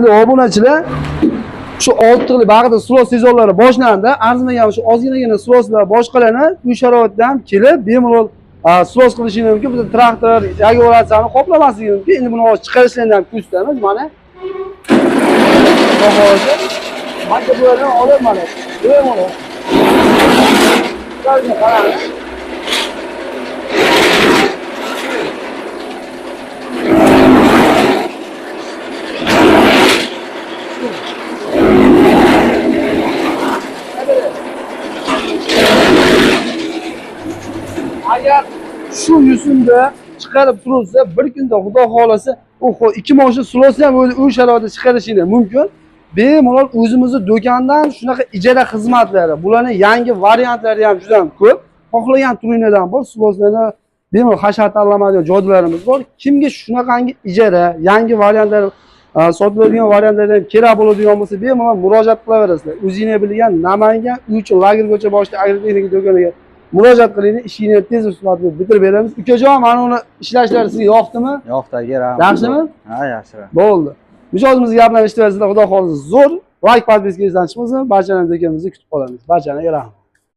Obunachilar shu oltiqli bag'ida silos sezonlari boshlandi. Arzimagan shu ozginagina siloslar boshqalarni bu sharoitda ham kelib bemalol silos qilishingiz mumkin. Biz traktor yoki o'ratsani qoplamasligi mumkin. Endi buni hozir chiqarishlarini ham ko'rsatamiz. Mana hozir mana bularni olib mana bemalol qarang. Agar shu yusimda chiqarib tursa, bir kunda Xudo xolasa, ikki moshina silosni ham o'z sharoitida chiqarishingiz mumkin. Bemalol o'zimizning do'kondan shunaqa ijara xizmatlari, bularning yangi variantlari ham juda ham ko'p. Xohlagan turinglardan bor, siloslarni bemalol hashar tanlamaydigan joylarimiz bor. Kimga shunaqangi ijara, yangi variantlar sotiladigan variantlardan kerak bo'ladigan bo'lsa, bemalol murojaat qilaverasizlar. O'zingiz bilgan Namangan 3 lager ko'cha boshida agrotexnika do'koniga murojaat qiling, ishingni tez sur'atli bitirib beramiz. Ukajon, mana uni ishlashlari sizga yoqdimi? Yoqdi, rahmat. Yaxshimi? Ha, yaxshi. Bo'ldi. Mijozimizga gaplarni eshitib, Xudo xolasa zo'r like podpiskangizdan chiqmasin. Barchalaringizni kutib qolamiz. Barchalarga rahmat.